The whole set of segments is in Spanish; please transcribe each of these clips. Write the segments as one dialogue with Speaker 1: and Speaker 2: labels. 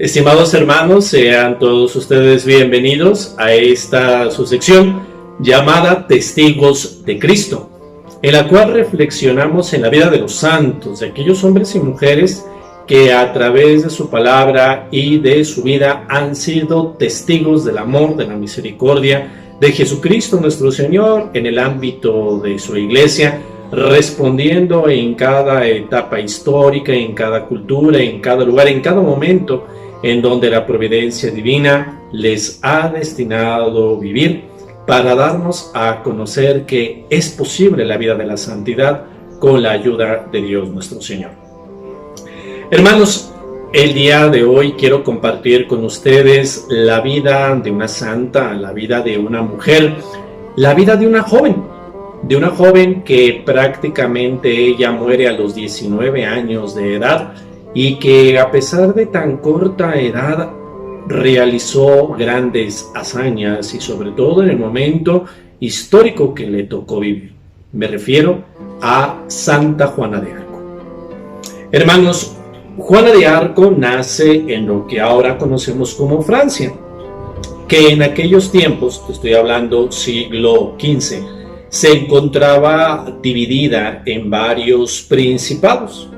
Speaker 1: Estimados hermanos, sean todos ustedes bienvenidos a esta su sección llamada Testigos de Cristo, en la cual reflexionamos en la vida de los santos, de aquellos hombres y mujeres que a través de su palabra y de su vida han sido testigos del amor, de la misericordia de Jesucristo nuestro Señor en el ámbito de su iglesia, respondiendo en cada etapa histórica, en cada cultura, en cada lugar, en cada momento en donde la providencia divina les ha destinado vivir, para darnos a conocer que es posible la vida de la santidad con la ayuda de Dios nuestro Señor. Hermanos, el día de hoy quiero compartir con ustedes la vida de una santa, la vida de una mujer, la vida de una joven que prácticamente ella muere a los 19 años de edad y que a pesar de tan corta edad realizó grandes hazañas y sobre todo en el momento histórico que le tocó vivir. Me refiero a Santa Juana de Arco. Hermanos, Juana de Arco nace en lo que ahora conocemos como Francia, que en aquellos tiempos, te estoy hablando siglo XV, se encontraba dividida en varios principados,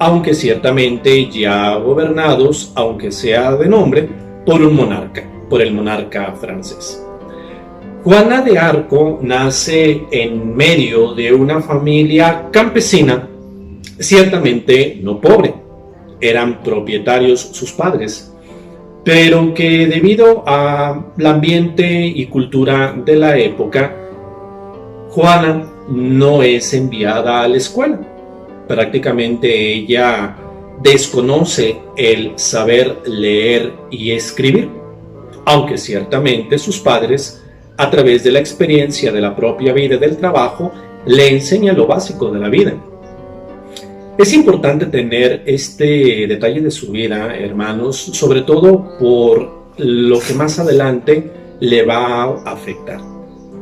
Speaker 1: aunque ciertamente ya gobernados, aunque sea de nombre, por un monarca, por el monarca francés. Juana de Arco nace en medio de una familia campesina, ciertamente no pobre, eran propietarios sus padres, pero que debido al ambiente y cultura de la época, Juana no es enviada a la escuela. Prácticamente ella desconoce el saber leer y escribir, aunque ciertamente sus padres, a través de la experiencia de la propia vida y del trabajo, le enseñan lo básico de la vida. Es importante tener este detalle de su vida, hermanos, sobre todo por lo que más adelante le va a afectar,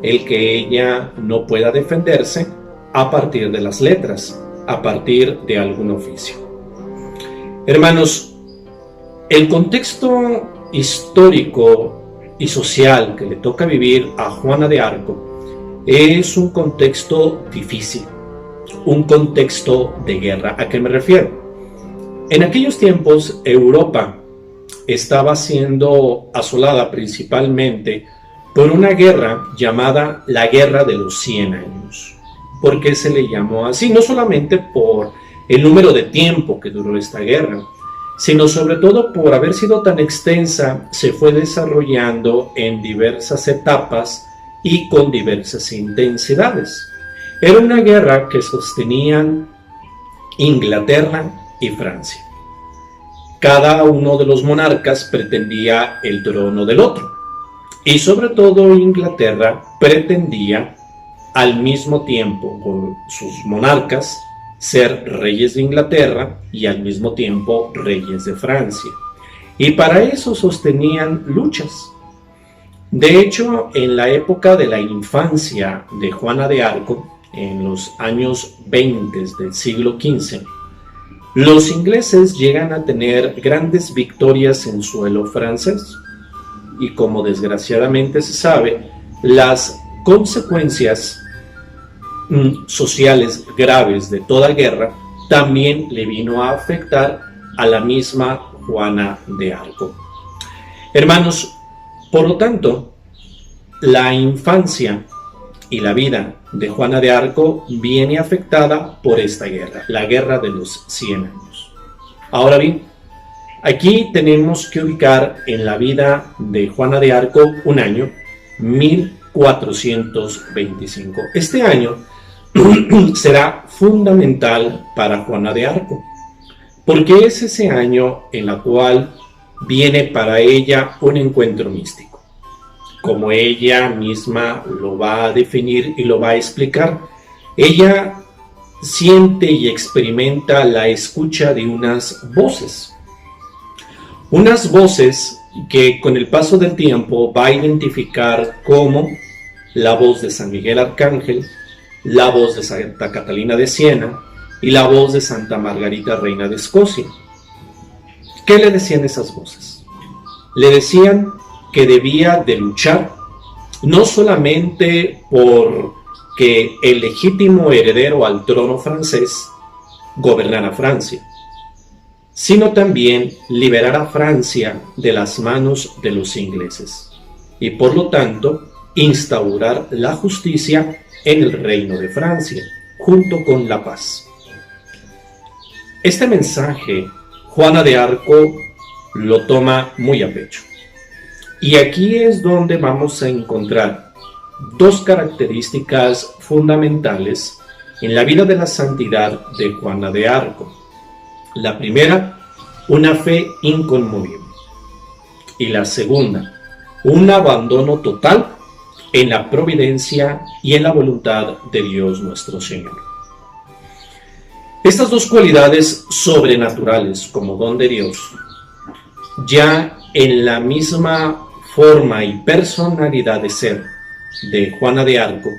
Speaker 1: el que ella no pueda defenderse a partir de las letras, a partir de algún oficio. Hermanos, el contexto histórico y social que le toca vivir a Juana de Arco es un contexto difícil, un contexto de guerra. ¿A qué me refiero? En aquellos tiempos, Europa estaba siendo asolada principalmente por una guerra llamada la Guerra de los 100 años. ¿Por qué se le llamó así? No solamente por el número de tiempo que duró esta guerra, sino sobre todo por haber sido tan extensa, se fue desarrollando en diversas etapas y con diversas intensidades. Era una guerra que sostenían Inglaterra y Francia. Cada uno de los monarcas pretendía el trono del otro, y sobre todo Inglaterra pretendía al mismo tiempo con sus monarcas ser reyes de Inglaterra y al mismo tiempo reyes de Francia. Y para eso sostenían luchas. De hecho, en la época de la infancia de Juana de Arco, en los años 20 del siglo XV, los ingleses llegan a tener grandes victorias en suelo francés. Y como desgraciadamente se sabe, las consecuencias sociales graves de toda guerra también le vino a afectar a la misma Juana de Arco. Hermanos, por lo tanto, la infancia y la vida de Juana de Arco viene afectada por esta guerra, la Guerra de los 100 años. Ahora bien, aquí tenemos que ubicar en la vida de Juana de Arco un año, 1425. Este año será fundamental para Juana de Arco, porque es ese año en el cual viene para ella un encuentro místico. Como ella misma lo va a definir y lo va a explicar, ella siente y experimenta la escucha de unas voces que con el paso del tiempo va a identificar como la voz de San Miguel Arcángel, la voz de Santa Catalina de Siena y la voz de Santa Margarita, reina de Escocia. ¿Qué le decían esas voces? Le decían que debía de luchar no solamente por que el legítimo heredero al trono francés gobernara Francia, sino también liberar a Francia de las manos de los ingleses y por lo tanto instaurar la justicia en el reino de Francia junto con la paz. Este mensaje Juana de Arco lo toma muy a pecho. Y aquí es donde vamos a encontrar dos características fundamentales en la vida de la santidad de Juana de Arco. La primera, una fe inconmovible. Y la segunda, un abandono total en la providencia y en la voluntad de Dios nuestro Señor. Estas dos cualidades sobrenaturales como don de Dios, ya en la misma forma y personalidad de ser de Juana de Arco,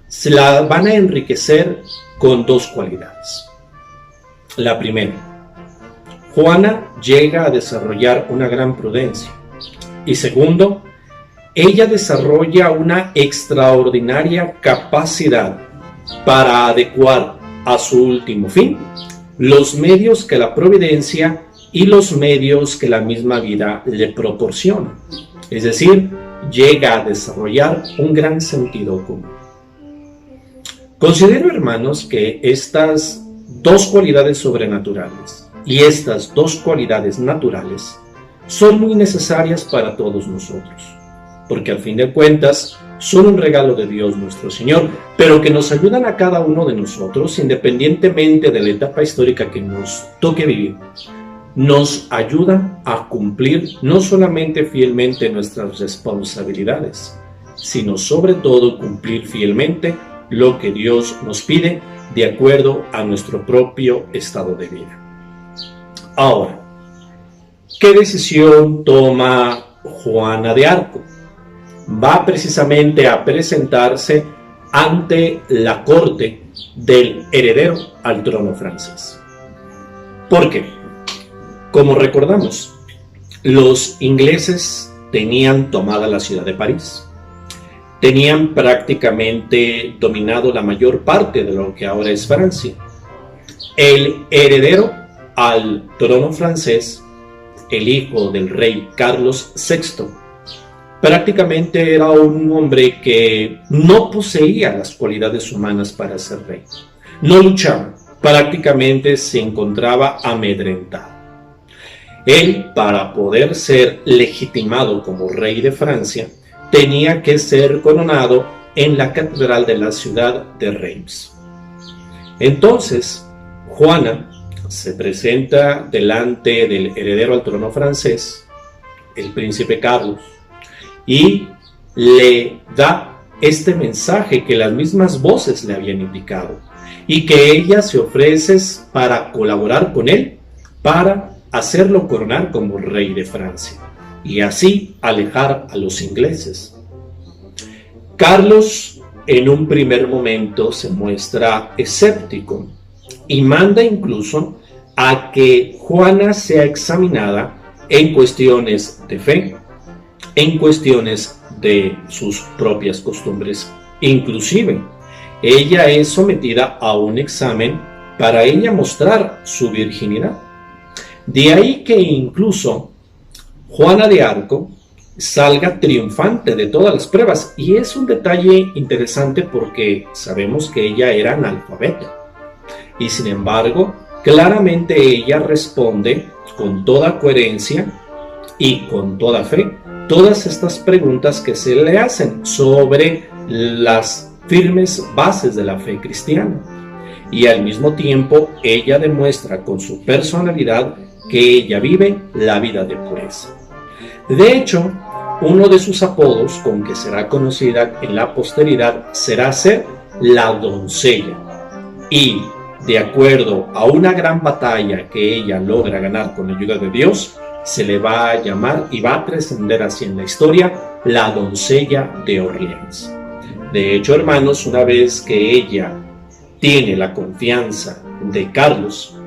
Speaker 1: se la van a enriquecer con dos cualidades. La primera, Juana llega a desarrollar una gran prudencia. Y segundo, ella desarrolla una extraordinaria capacidad para adecuar a su último fin los medios que la providencia y los medios que la misma vida le proporciona. Es decir, llega a desarrollar un gran sentido común. Considero, hermanos, que estas dos cualidades sobrenaturales y estas dos cualidades naturales son muy necesarias para todos nosotros, porque al fin de cuentas son un regalo de Dios nuestro Señor, pero que nos ayudan a cada uno de nosotros, independientemente de la etapa histórica que nos toque vivir. Nos ayudan a cumplir no solamente fielmente nuestras responsabilidades, sino sobre todo cumplir fielmente lo que Dios nos pide de acuerdo a nuestro propio estado de vida. Ahora, ¿qué decisión toma Juana de Arco? Va precisamente a presentarse ante la corte del heredero al trono francés. ¿Por qué? Como recordamos, los ingleses tenían tomada la ciudad de París. Tenían prácticamente dominado la mayor parte de lo que ahora es Francia. El heredero al trono francés, el hijo del rey Carlos VI, prácticamente era un hombre que no poseía las cualidades humanas para ser rey. No luchaba, prácticamente se encontraba amedrentado. Él, para poder ser legitimado como rey de Francia, tenía que ser coronado en la catedral de la ciudad de Reims. Entonces, Juana se presenta delante del heredero al trono francés, el príncipe Carlos, y le da este mensaje que las mismas voces le habían indicado, y que ella se ofrece para colaborar con él, para hacerlo coronar como rey de Francia, y así alejar a los ingleses. Carlos en un primer momento se muestra escéptico y manda incluso a que Juana sea examinada en cuestiones de fe, en cuestiones de sus propias costumbres. Inclusive, ella es sometida a un examen para ella mostrar su virginidad. De ahí que incluso Juana de Arco salga triunfante de todas las pruebas, y es un detalle interesante porque sabemos que ella era analfabeta y sin embargo claramente ella responde con toda coherencia y con toda fe todas estas preguntas que se le hacen sobre las firmes bases de la fe cristiana, y al mismo tiempo ella demuestra con su personalidad que ella vive la vida de pureza. De hecho, uno de sus apodos con que será conocida en la posteridad será ser la doncella, y de acuerdo a una gran batalla que ella logra ganar con la ayuda de Dios, se le va a llamar y va a trascender así en la historia la doncella de Orleans. De hecho, hermanos, una vez que ella tiene la confianza de Carlos,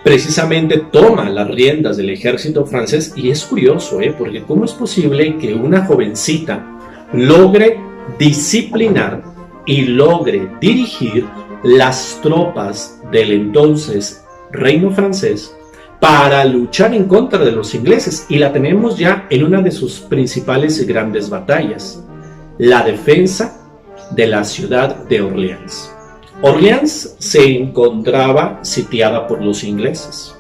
Speaker 1: precisamente toma las riendas del ejército francés. Y es curioso, porque ¿cómo es posible que una jovencita logre disciplinar y logre dirigir las tropas del entonces reino francés para luchar en contra de los ingleses? Y la tenemos ya en una de sus principales y grandes batallas, la defensa de la ciudad de Orleans. Orleans se encontraba sitiada por los ingleses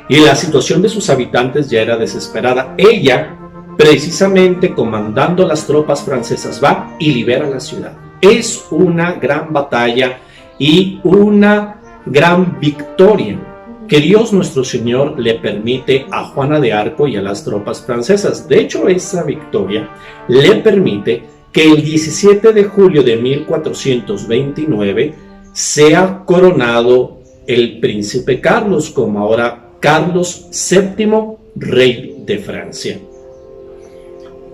Speaker 1: y la situación de sus habitantes ya era desesperada. Ella, precisamente comandando las tropas francesas, va y libera la ciudad. Es una gran batalla y una gran victoria que Dios nuestro Señor le permite a Juana de Arco y a las tropas francesas. De hecho, esa victoria le permite que el 17 de julio de 1429 sea coronado el príncipe Carlos, como ahora Carlos VII, rey de Francia.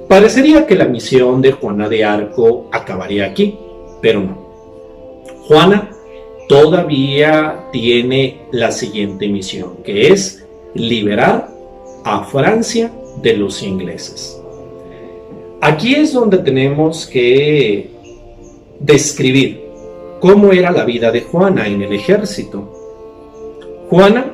Speaker 1: Parecería que la misión de Juana de Arco acabaría aquí, pero no. Juana todavía tiene la siguiente misión, que es liberar a Francia de los ingleses. Aquí es donde tenemos que describir cómo era la vida de Juana en el ejército. Juana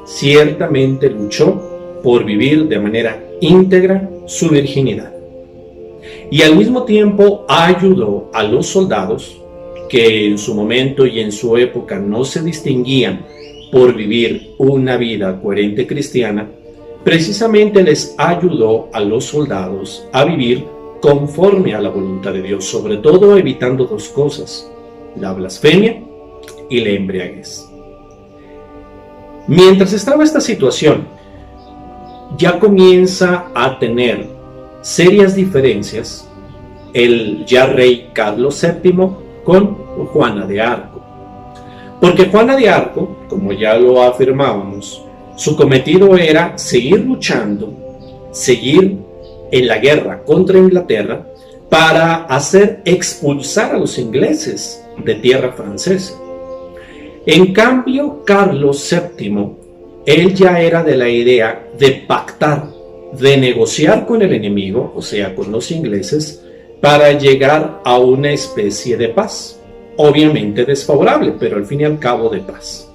Speaker 1: ciertamente luchó por vivir de manera íntegra su virginidad y al mismo tiempo ayudó a los soldados que en su momento y en su época no se distinguían por vivir una vida coherente cristiana. Precisamente les ayudó a los soldados a vivir conforme a la voluntad de Dios, sobre todo evitando dos cosas: la blasfemia y la embriaguez. Mientras estaba esta situación, ya comienza a tener serias diferencias el ya rey Carlos VII con Juana de Arco. Porque Juana de Arco, como ya lo afirmábamos, su cometido era seguir luchando, seguir en la guerra contra Inglaterra para hacer expulsar a los ingleses de tierra francesa. En cambio, Carlos VII, él ya era de la idea de pactar, de negociar con el enemigo, o sea, con los ingleses, para llegar a una especie de paz. Obviamente desfavorable, pero al fin y al cabo de paz.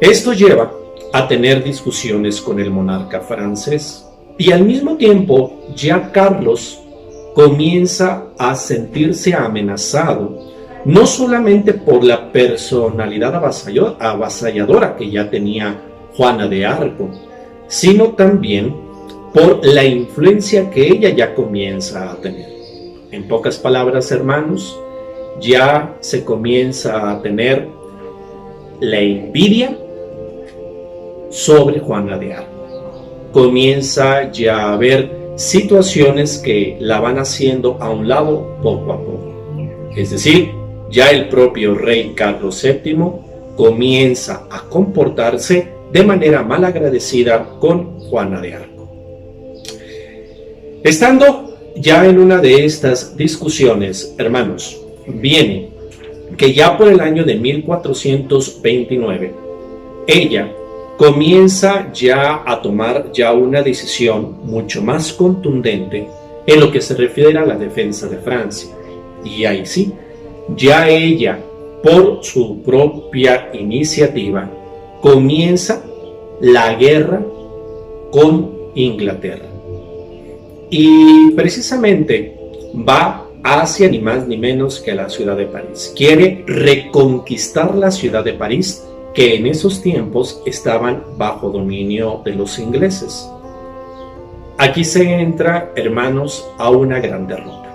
Speaker 1: Esto lleva a tener discusiones con el monarca francés y al mismo tiempo ya Carlos comienza a sentirse amenazado no solamente por la personalidad avasalladora que ya tenía Juana de Arco, sino también por la influencia que ella ya comienza a tener. En pocas palabras, hermanos, ya se comienza a tener la envidia sobre Juana de Arco. Comienza ya a haber situaciones que la van haciendo a un lado poco a poco. Es decir, ya el propio rey Carlos VII comienza a comportarse de manera malagradecida con Juana de Arco. Estando ya en una de estas discusiones, hermanos, viene que ya por el año de 1429, ella comienza ya a tomar ya una decisión mucho más contundente en lo que se refiere a la defensa de Francia. Y ahí sí, ya ella, por su propia iniciativa, comienza la guerra con Inglaterra. Y precisamente va hacia ni más ni menos que la ciudad de París. Quiere reconquistar la ciudad de París, que en esos tiempos estaban bajo dominio de los ingleses. Aquí se entra, hermanos, a una gran derrota.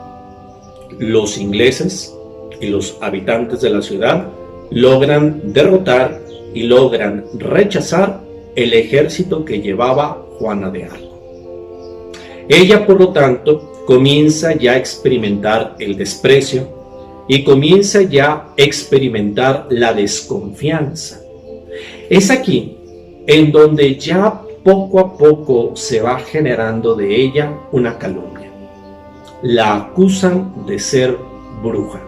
Speaker 1: Los ingleses y los habitantes de la ciudad logran derrotar y logran rechazar el ejército que llevaba Juana de Arco. Ella, por lo tanto, comienza ya a experimentar el desprecio y comienza ya a experimentar la desconfianza. Es aquí en donde ya poco a poco se va generando de ella una calumnia. La acusan de ser bruja.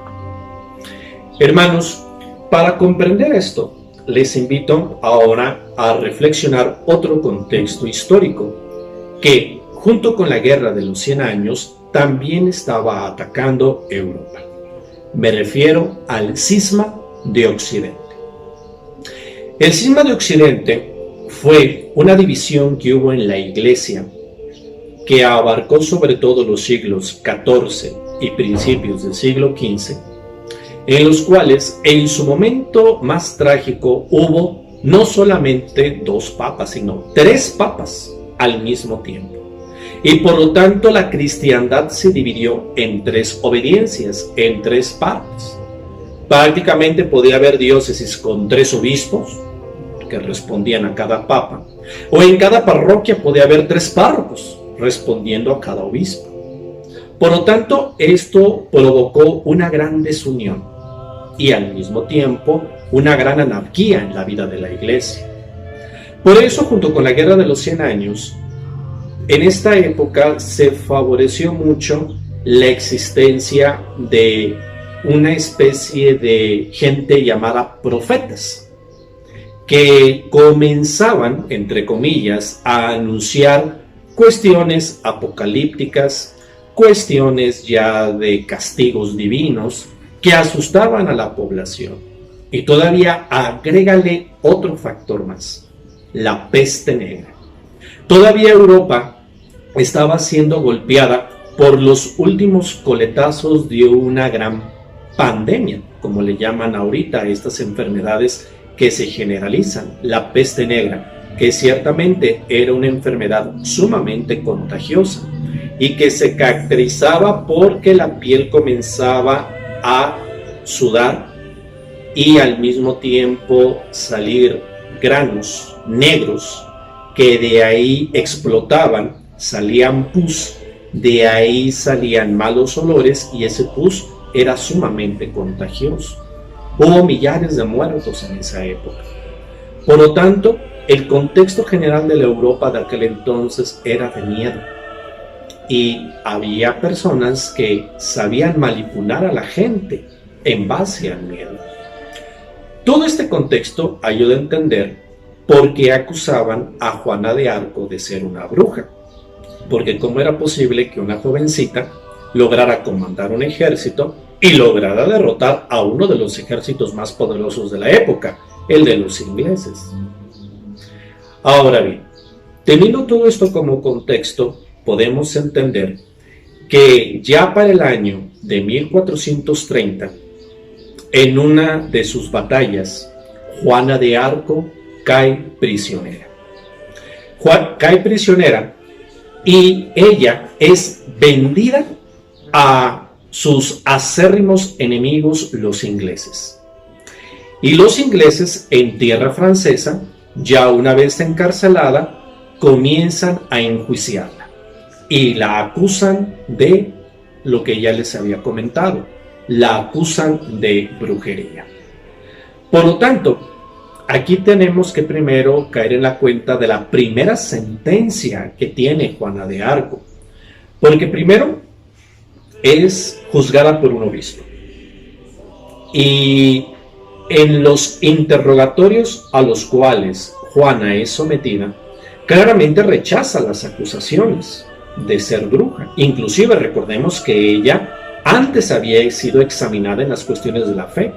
Speaker 1: Hermanos, para comprender esto, les invito ahora a reflexionar otro contexto histórico que, junto con la Guerra de los 100 años, también estaba atacando Europa. Me refiero al cisma de Occidente. El cisma de Occidente fue una división que hubo en la Iglesia que abarcó sobre todo los siglos XIV y principios del siglo XV, en los cuales en su momento más trágico hubo no solamente 2 papas, sino 3 papas al mismo tiempo. Y por lo tanto la cristiandad se dividió en 3 obediencias, en 3 partes. Prácticamente podía haber diócesis con 3 obispos que respondían a cada papa, o en cada parroquia podía haber 3 párrocos respondiendo a cada obispo. Por lo tanto, esto provocó una gran desunión y al mismo tiempo una gran anarquía en la vida de la Iglesia. Por eso, junto con la Guerra de los 100 años, en esta época se favoreció mucho la existencia de una especie de gente llamada profetas, que comenzaban, entre comillas, a anunciar cuestiones apocalípticas, cuestiones ya de castigos divinos que asustaban a la población. Y todavía agrégale otro factor más, la peste negra. Todavía Europa estaba siendo golpeada por los últimos coletazos de una gran pandemia, como le llaman ahorita a estas enfermedades que se generalizan, la peste negra, que ciertamente era una enfermedad sumamente contagiosa y que se caracterizaba porque la piel comenzaba a sudar y al mismo tiempo salir granos negros que de ahí explotaban, salían pus, de ahí salían malos olores y ese pus era sumamente contagioso. Hubo millares de muertos en esa época. Por lo tanto, el contexto general de la Europa de aquel entonces era de miedo. Y había personas que sabían manipular a la gente en base al miedo. Todo este contexto ayuda a entender por qué acusaban a Juana de Arco de ser una bruja. Porque cómo era posible que una jovencita lograra comandar un ejército y lograra derrotar a uno de los ejércitos más poderosos de la época, el de los ingleses. Ahora bien, teniendo todo esto como contexto, podemos entender que ya para el año de 1430, en una de sus batallas, Juana de Arco cae prisionera. Cae prisionera y ella es vendida a sus acérrimos enemigos, los ingleses. Y los ingleses en tierra francesa, ya una vez encarcelada, comienzan a enjuiciarla y la acusan de lo que ya les había comentado, la acusan de brujería. Por lo tanto, aquí tenemos que primero caer en la cuenta de la primera sentencia que tiene Juana de Arco, porque primero es juzgada por un obispo y en los interrogatorios a los cuales Juana es sometida, claramente rechaza las acusaciones de ser bruja. Inclusive recordemos que ella antes había sido examinada en las cuestiones de la fe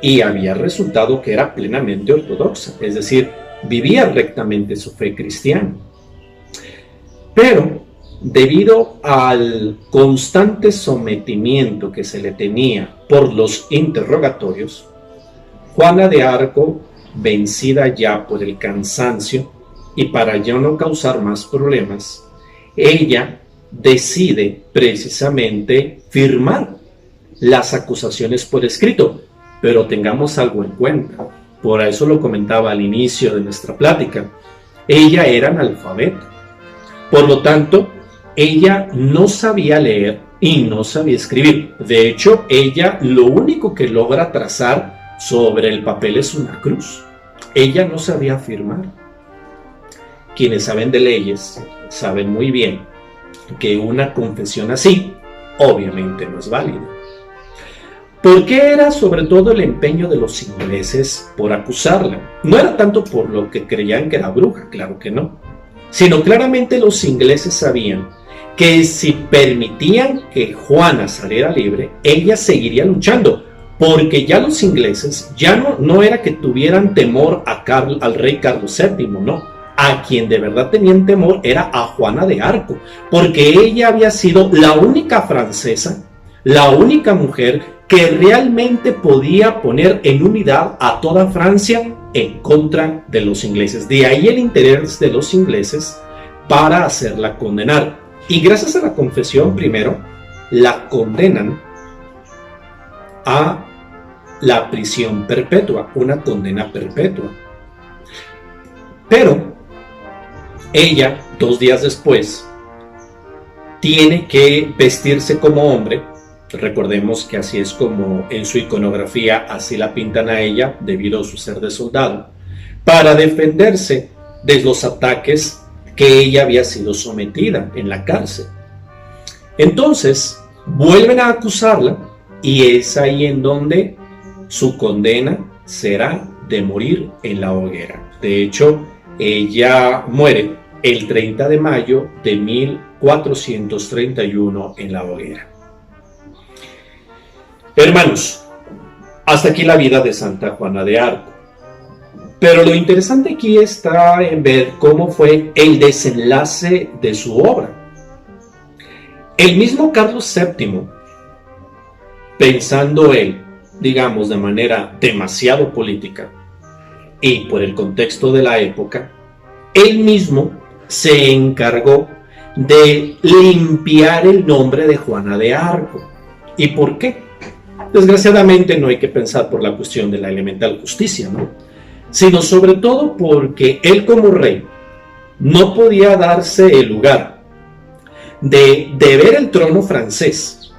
Speaker 1: y había resultado que era plenamente ortodoxa, es decir, vivía rectamente su fe cristiana. Pero debido al constante sometimiento que se le tenía por los interrogatorios, Juana de Arco, vencida ya por el cansancio y para ya no causar más problemas, ella decide precisamente firmar las acusaciones por escrito. Pero tengamos algo en cuenta, por eso lo comentaba al inicio de nuestra plática, ella era analfabeta. Por lo tanto, ella no sabía leer y no sabía escribir. De hecho, ella lo único que logra trazar sobre el papel es una cruz. Ella no sabía firmar. Quienes saben de leyes saben muy bien que una confesión así obviamente no es válida. ¿Por qué era sobre todo el empeño de los ingleses por acusarla? No era tanto por lo que creían que era bruja, claro que no, sino claramente los ingleses sabían que si permitían que Juana saliera libre, ella seguiría luchando, porque ya los ingleses ya no era que tuvieran temor al rey Carlos VII, no. A quien de verdad tenían temor era a Juana de Arco, porque ella había sido la única francesa, la única mujer que realmente podía poner en unidad a toda Francia en contra de los ingleses. De ahí el interés de los ingleses para hacerla condenar. Y gracias a la confesión, primero, la condenan a la prisión perpetua, una condena perpetua. Pero ella, 2 días después, tiene que vestirse como hombre. Recordemos que así es como en su iconografía así la pintan a ella, debido a su ser de soldado, para defenderse de los ataques que ella había sido sometida en la cárcel. Entonces, vuelven a acusarla y es ahí en donde su condena será de morir en la hoguera. De hecho, ella muere el 30 de mayo de 1431 en la hoguera. Hermanos, hasta aquí la vida de Santa Juana de Arco. Pero lo interesante aquí está en ver cómo fue el desenlace de su obra. El mismo Carlos VII, pensando él, digamos, de manera demasiado política y por el contexto de la época, él mismo se encargó de limpiar el nombre de Juana de Arco. ¿Y por qué? Desgraciadamente no hay que pensar por la cuestión de la elemental justicia, ¿no? Sino sobre todo porque él como rey no podía darse el lugar de ver el trono francés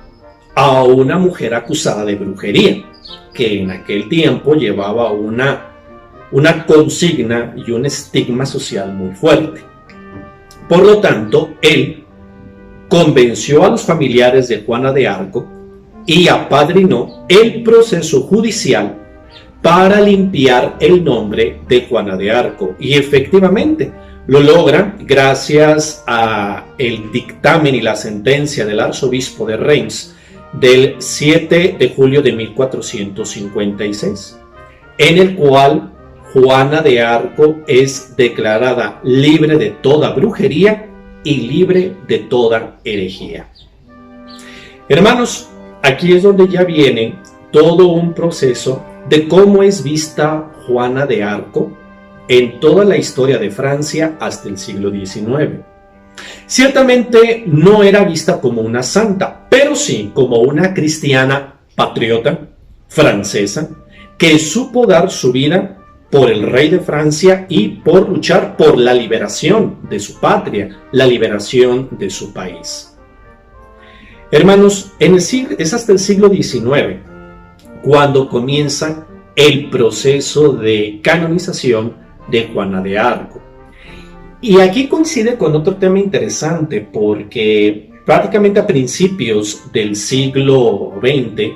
Speaker 1: a una mujer acusada de brujería, que en aquel tiempo llevaba una consigna y un estigma social muy fuerte. Por lo tanto, él convenció a los familiares de Juana de Arco y apadrinó el proceso judicial para limpiar el nombre de Juana de Arco. Y efectivamente lo logran gracias a el dictamen y la sentencia del arzobispo de Reims del 7 de julio de 1456, en el cual Juana de Arco es declarada libre de toda brujería y libre de toda herejía. Hermanos, aquí es donde ya viene todo un proceso de cómo es vista Juana de Arco en toda la historia de Francia hasta el siglo XIX. Ciertamente no era vista como una santa, pero sí como una cristiana patriota francesa que supo dar su vida por el rey de Francia y por luchar por la liberación de su patria, la liberación de su país. Hermanos, es hasta el siglo XIX cuando comienza el proceso de canonización de Juana de Arco. Y aquí coincide con otro tema interesante, porque prácticamente a principios del siglo XX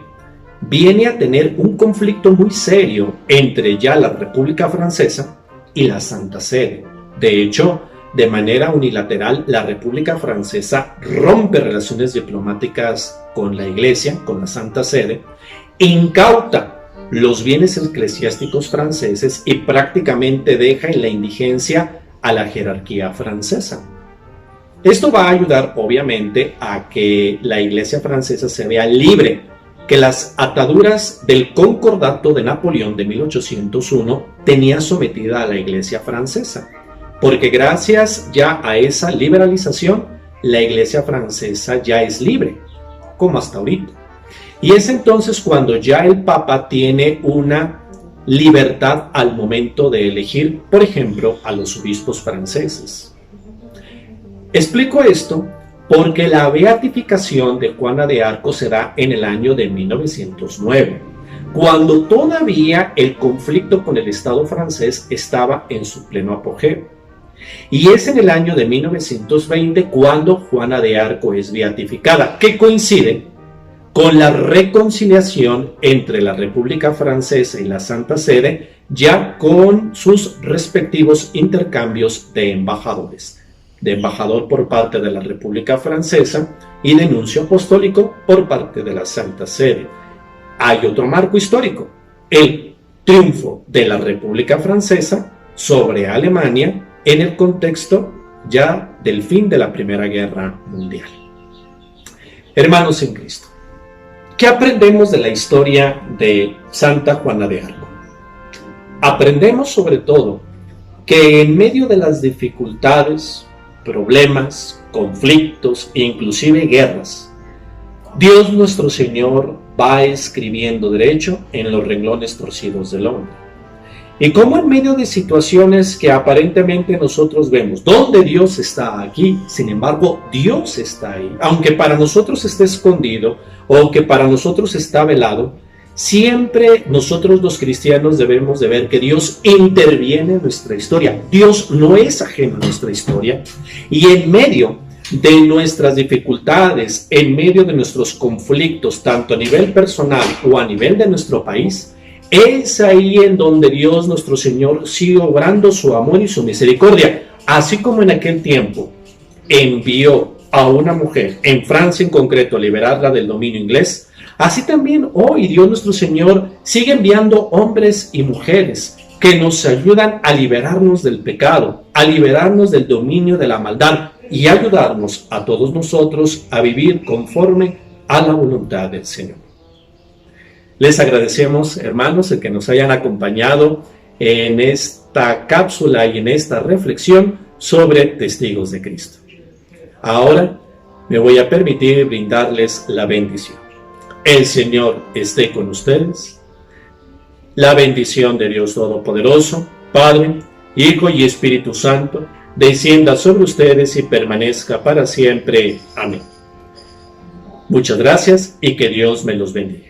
Speaker 1: viene a tener un conflicto muy serio entre ya la República Francesa y la Santa Sede. De hecho, de manera unilateral, la República Francesa rompe relaciones diplomáticas con la Iglesia, con la Santa Sede, incauta los bienes eclesiásticos franceses y prácticamente deja en la indigencia a la jerarquía francesa. Esto va a ayudar, obviamente, a que la Iglesia francesa se vea libre, que las ataduras del Concordato de Napoleón de 1801 tenían sometida a la Iglesia francesa, porque gracias ya a esa liberalización, la Iglesia francesa ya es libre, como hasta ahorita. Y es entonces cuando ya el Papa tiene una libertad al momento de elegir, por ejemplo, a los obispos franceses. Explico esto porque la beatificación de Juana de Arco se da en el año de 1909, cuando todavía el conflicto con el Estado francés estaba en su pleno apogeo. Y es en el año de 1920 cuando Juana de Arco es beatificada, que coincide con la reconciliación entre la República Francesa y la Santa Sede, ya con sus respectivos intercambios de embajadores, de embajador por parte de la República Francesa y de nuncio apostólico por parte de la Santa Sede. Hay otro marco histórico, el triunfo de la República Francesa sobre Alemania en el contexto ya del fin de la Primera Guerra Mundial. Hermanos en Cristo, ¿qué aprendemos de la historia de Santa Juana de Arco? Aprendemos sobre todo que en medio de las dificultades, problemas, conflictos e inclusive guerras, Dios nuestro Señor va escribiendo derecho en los renglones torcidos del hombre. Y cómo en medio de situaciones que aparentemente nosotros vemos, ¿dónde Dios está aquí? Sin embargo, Dios está ahí. Aunque para nosotros esté escondido o que para nosotros está velado, siempre nosotros los cristianos debemos de ver que Dios interviene en nuestra historia. Dios no es ajeno a nuestra historia. Y en medio de nuestras dificultades, en medio de nuestros conflictos, tanto a nivel personal o a nivel de nuestro país, es ahí en donde Dios nuestro Señor sigue obrando su amor y su misericordia. Así como en aquel tiempo envió a una mujer, en Francia en concreto, a liberarla del dominio inglés, así también hoy Dios nuestro Señor sigue enviando hombres y mujeres que nos ayudan a liberarnos del pecado, a liberarnos del dominio de la maldad y ayudarnos a todos nosotros a vivir conforme a la voluntad del Señor. Les agradecemos, hermanos, el que nos hayan acompañado en esta cápsula y en esta reflexión sobre testigos de Cristo. Ahora me voy a permitir brindarles la bendición. El Señor esté con ustedes. La bendición de Dios Todopoderoso, Padre, Hijo y Espíritu Santo, descienda sobre ustedes y permanezca para siempre. Amén. Muchas gracias y que Dios me los bendiga.